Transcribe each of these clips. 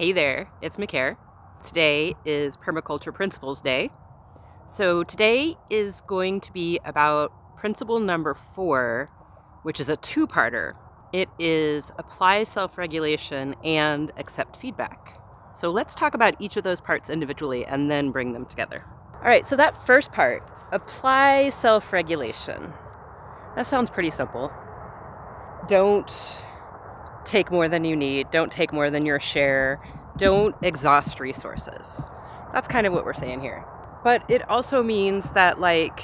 Hey there, it's McCare. Today is Permaculture Principles Day. So today is going to be about principle number 4, which is a two-parter. It is apply self-regulation and accept feedback. So let's talk about each of those parts individually and then bring them together. All right, so that first part, apply self-regulation. That sounds pretty simple. Don't take more than you need. Don't take more than your share. Don't exhaust resources. That's kind of what we're saying here. But it also means that, like,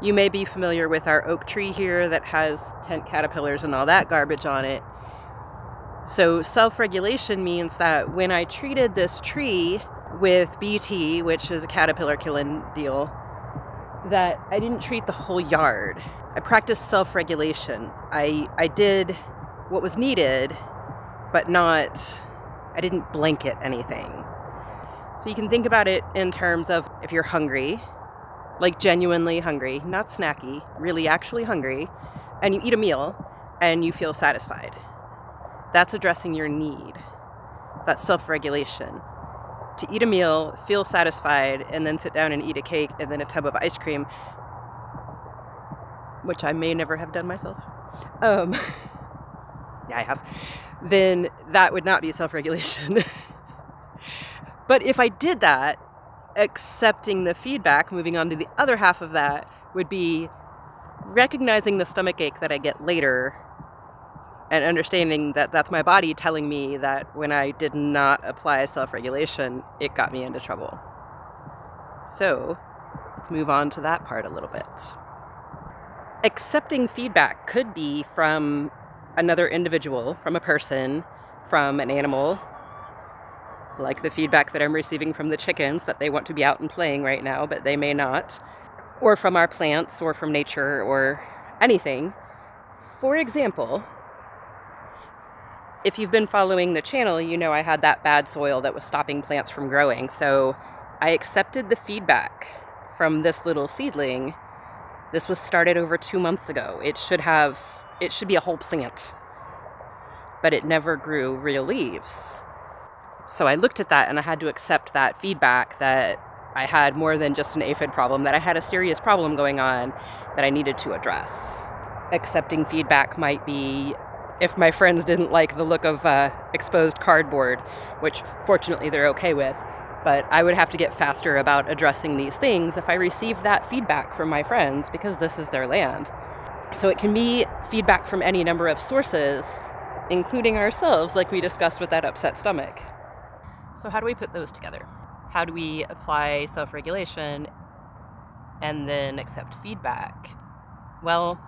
you may be familiar with our oak tree here that has tent caterpillars and all that garbage on it. So self-regulation means that when I treated this tree with BT, which is a caterpillar killing deal, that I didn't treat the whole yard. I practiced self-regulation. I did what was needed, but I didn't blanket anything. So you can think about it in terms of if you're hungry, like genuinely hungry, not snacky, really actually hungry, and you eat a meal and you feel satisfied. That's addressing your need. That's self-regulation. To eat a meal, feel satisfied, and then sit down and eat a cake and then a tub of ice cream, which I may never have done myself. Yeah, I have. Then that would not be self-regulation. But if I did that, accepting the feedback, moving on to the other half of that, would be recognizing the stomach ache that I get later and understanding that that's my body telling me that when I did not apply self-regulation, it got me into trouble. So let's move on to that part a little bit. Accepting feedback could be from another individual, from a person, from an animal, like the feedback that I'm receiving from the chickens that they want to be out and playing right now, but they may not, or from our plants, or from nature, or anything. For example, if you've been following the channel, you know I had that bad soil that was stopping plants from growing, so I accepted the feedback from this little seedling. This was started over 2 months ago. It should be a whole plant, but it never grew real leaves. So I looked at that and I had to accept that feedback that I had more than just an aphid problem, that I had a serious problem going on that I needed to address. Accepting feedback might be if my friends didn't like the look of exposed cardboard, which fortunately they're okay with, but I would have to get faster about addressing these things if I received that feedback from my friends because this is their land. So it can be feedback from any number of sources, including ourselves, like we discussed with that upset stomach. So how do we put those together? How do we apply self-regulation and then accept feedback? Well,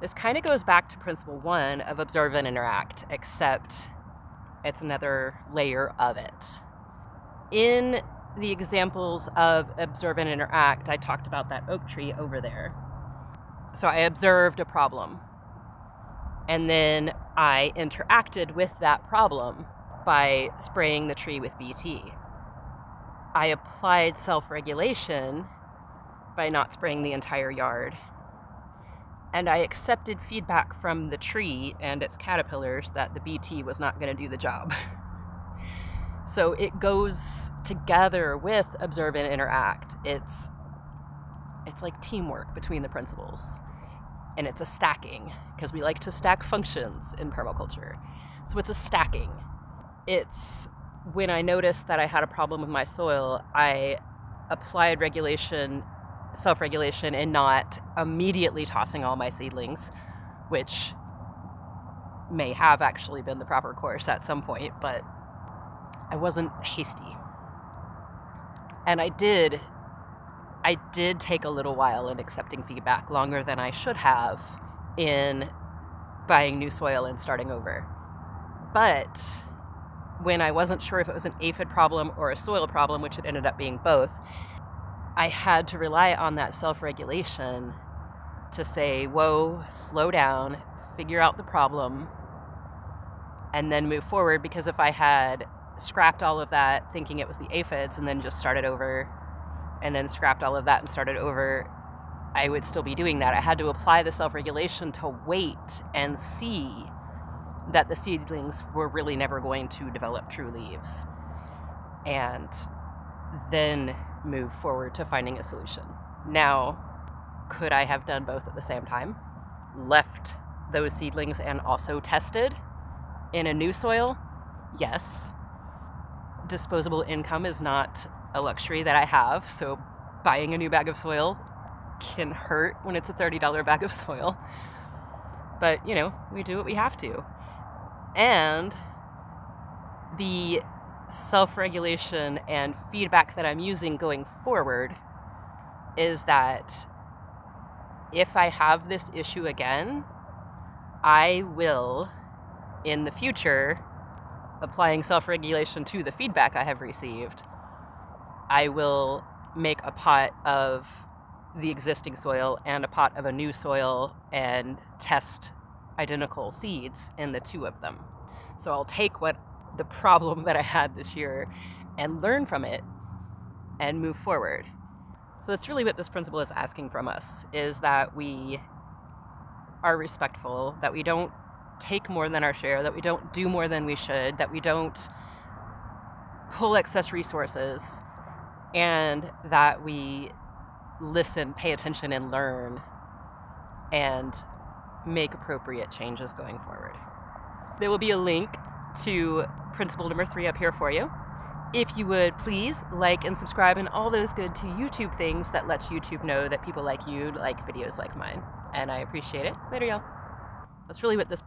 this kind of goes back to principle 1 of observe and interact, except it's another layer of it. In the examples of observe and interact, I talked about that oak tree over there. So I observed a problem, and then I interacted with that problem by spraying the tree with BT. I applied self-regulation by not spraying the entire yard. And I accepted feedback from the tree and its caterpillars that the BT was not going to do the job. So it goes together with observe and interact. It's like teamwork between the principles. And it's a stacking, because we like to stack functions in permaculture. So it's a stacking. It's when I noticed that I had a problem with my soil, I applied self-regulation and not immediately tossing all my seedlings, which may have actually been the proper course at some point, but I wasn't hasty. And I did take a little while in accepting feedback, longer than I should have in buying new soil and starting over. But when I wasn't sure if it was an aphid problem or a soil problem, which it ended up being both, I had to rely on that self-regulation to say, whoa, slow down, figure out the problem, and then move forward. Because if I had scrapped all of that thinking it was the aphids and then just started over, and then scrapped all of that and started over, I would still be doing that. I had to apply the self-regulation to wait and see that the seedlings were really never going to develop true leaves. and then move forward to finding a solution. Now, could I have done both at the same time? Left those seedlings and also tested in a new soil? Yes. Disposable income is not a luxury that I have, so buying a new bag of soil can hurt when it's a $30 bag of soil. But, you know, we do what we have to. And the self-regulation and feedback that I'm using going forward is that if I have this issue again, I will, in the future, applying self-regulation to the feedback I have received, I will make a pot of the existing soil and a pot of a new soil and test identical seeds in the two of them. So I'll take the problem that I had this year and learn from it and move forward. So that's really what this principle is asking from us, is that we are respectful, that we don't take more than our share, that we don't do more than we should, that we don't pull excess resources, and that we listen, pay attention, and learn, and make appropriate changes going forward. There will be a link to principle number 3 up here for you. If you would please like and subscribe and all those good to YouTube things that lets YouTube know that people like you like videos like mine. And I appreciate it. Later, y'all. That's really what this